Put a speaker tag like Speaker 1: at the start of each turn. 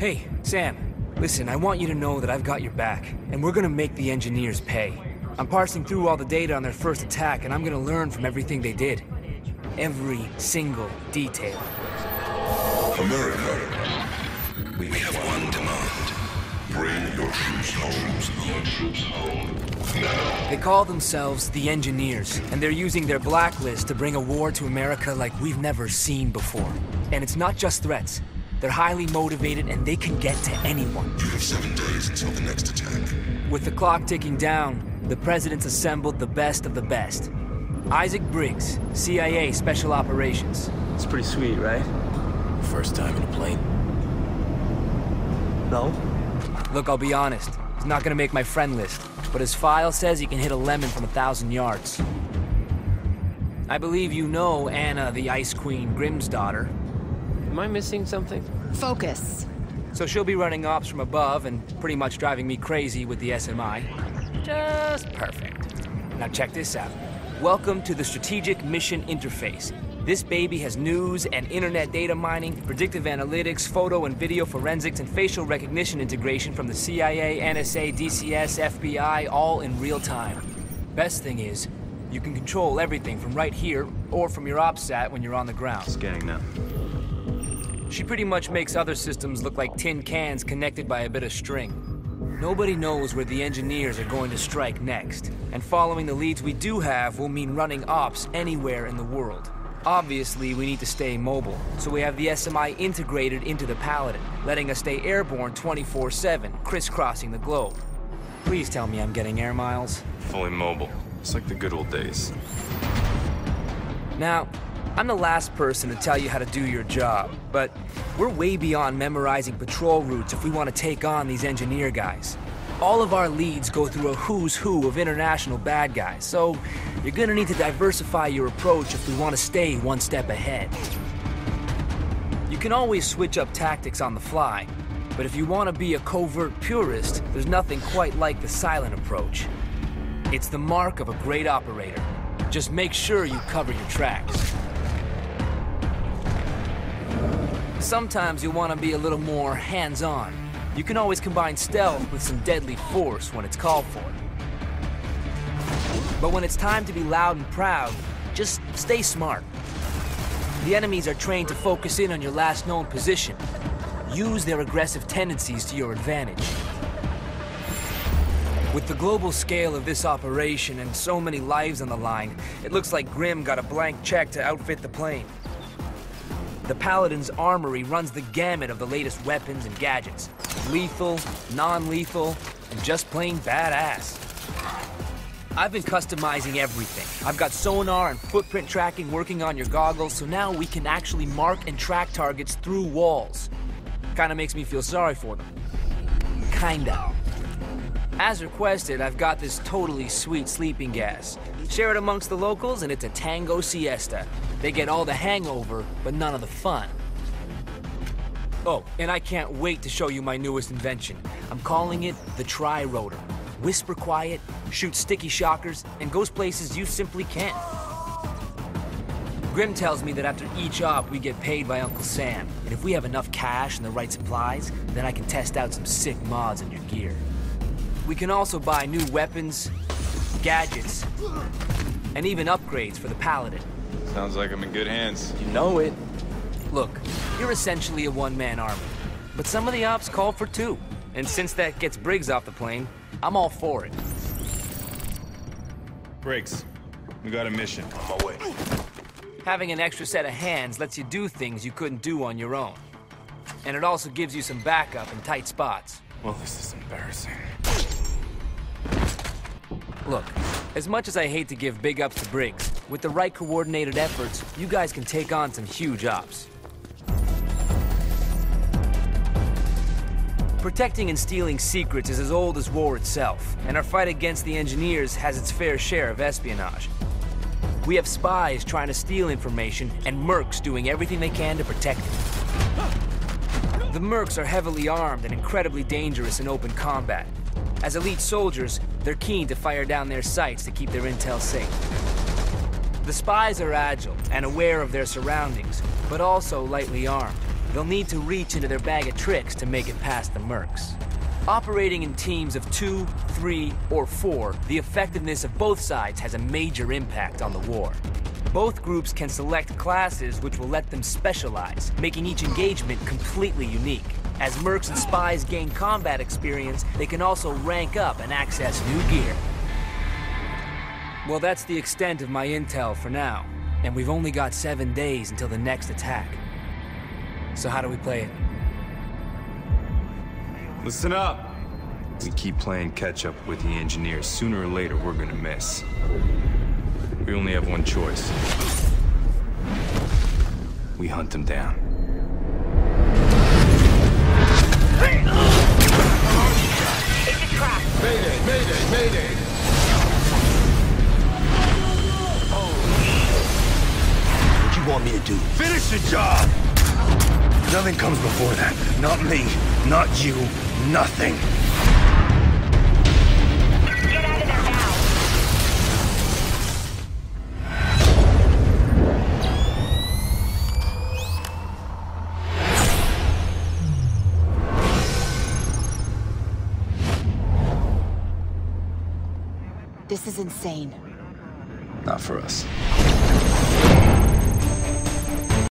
Speaker 1: Hey, Sam. Listen, I want you to know that I've got your back, and we're gonna make the engineers pay. I'm parsing through all the data on their first attack, and I'm gonna learn from everything they did. Every single detail.
Speaker 2: America, we have one demand. Bring your troops home. Now.
Speaker 1: They call themselves the Engineers, and they're using their blacklist to bring a war to America like we've never seen before. And it's not just threats. They're highly motivated, and they can get to anyone.
Speaker 2: You have 7 days until the next attack.
Speaker 1: With the clock ticking down, the president's assembled the best of the best. Isaac Briggs, CIA Special Operations.
Speaker 3: It's pretty sweet, right?
Speaker 4: First time in a plane?
Speaker 3: No?
Speaker 1: Look, I'll be honest. He's not gonna make my friend list, but his file says he can hit a lemon from 1,000 yards. I believe you know Anna, the Ice Queen, Grimm's daughter.
Speaker 3: Am I missing something?
Speaker 5: Focus.
Speaker 1: So she'll be running ops from above and pretty much driving me crazy with the SMI. Just perfect. Now check this out. Welcome to the Strategic Mission Interface. This baby has news and internet data mining, predictive analytics, photo and video forensics, and facial recognition integration from the CIA, NSA, DCS, FBI, all in real time. Best thing is, you can control everything from right here or from your OPSAT when you're on the ground.
Speaker 3: Scanning now.
Speaker 1: She pretty much makes other systems look like tin cans connected by a bit of string. Nobody knows where the engineers are going to strike next, and following the leads we do have will mean running ops anywhere in the world. Obviously, we need to stay mobile, so we have the SMI integrated into the Paladin, letting us stay airborne 24/7, crisscrossing the globe. Please tell me I'm getting air miles.
Speaker 6: Fully mobile. It's like the good old days.
Speaker 1: Now, I'm the last person to tell you how to do your job, but we're way beyond memorizing patrol routes if we want to take on these engineer guys. All of our leads go through a who's who of international bad guys, so you're gonna need to diversify your approach if we want to stay one step ahead. You can always switch up tactics on the fly, but if you want to be a covert purist, there's nothing quite like the silent approach. It's the mark of a great operator. Just make sure you cover your tracks. Sometimes you'll want to be a little more hands-on. You can always combine stealth with some deadly force when it's called for. But when it's time to be loud and proud, just stay smart. The enemies are trained to focus in on your last known position. Use their aggressive tendencies to your advantage. With the global scale of this operation and so many lives on the line, it looks like Grimm got a blank check to outfit the plane. The Paladin's armory runs the gamut of the latest weapons and gadgets. Lethal, non-lethal, and just plain badass. I've been customizing everything. I've got sonar and footprint tracking working on your goggles, so now we can actually mark and track targets through walls. Kinda makes me feel sorry for them. Kinda. As requested, I've got this totally sweet sleeping gas. Share it amongst the locals and it's a tango siesta. They get all the hangover, but none of the fun. Oh, and I can't wait to show you my newest invention. I'm calling it the Tri-Rotor. Whisper quiet, shoot sticky shockers, and goes places you simply can't. Grimm tells me that after each op, we get paid by Uncle Sam. And if we have enough cash and the right supplies, then I can test out some sick mods in your gear. We can also buy new weapons, gadgets, and even upgrades for the Paladin.
Speaker 6: Sounds like I'm in good hands.
Speaker 3: You know it.
Speaker 1: Look, you're essentially a one-man army, but some of the ops call for two. And since that gets Briggs off the plane, I'm all for it.
Speaker 6: Briggs, we got a mission.
Speaker 2: On my way.
Speaker 1: Having an extra set of hands lets you do things you couldn't do on your own. And it also gives you some backup in tight spots.
Speaker 6: Well, this is embarrassing.
Speaker 1: Look, as much as I hate to give big ups to Briggs, with the right coordinated efforts, you guys can take on some huge ops. Protecting and stealing secrets is as old as war itself, and our fight against the engineers has its fair share of espionage. We have spies trying to steal information, and mercs doing everything they can to protect it. The mercs are heavily armed and incredibly dangerous in open combat. As elite soldiers, they're keen to fire down their sights to keep their intel safe. The spies are agile and aware of their surroundings, but also lightly armed. they'll need to reach into their bag of tricks to make it past the mercs. Operating in teams of 2, 3, or 4, the effectiveness of both sides has a major impact on the war. Both groups can select classes which will let them specialize, making each engagement completely unique. As mercs and spies gain combat experience, they can also rank up and access new gear. Well, that's the extent of my intel for now, and we've only got 7 days until the next attack. So how do we play it?
Speaker 6: Listen up! We keep playing catch-up with the engineers. Sooner or later, we're gonna miss. We only have one choice. We hunt them down.
Speaker 5: It's a trap!
Speaker 2: Mayday, mayday, mayday!
Speaker 7: What you want me to do?
Speaker 2: Finish the job!
Speaker 7: Nothing comes before that. Not me, not you, nothing.
Speaker 5: Get out of there now!
Speaker 8: This is insane.
Speaker 6: Not for us.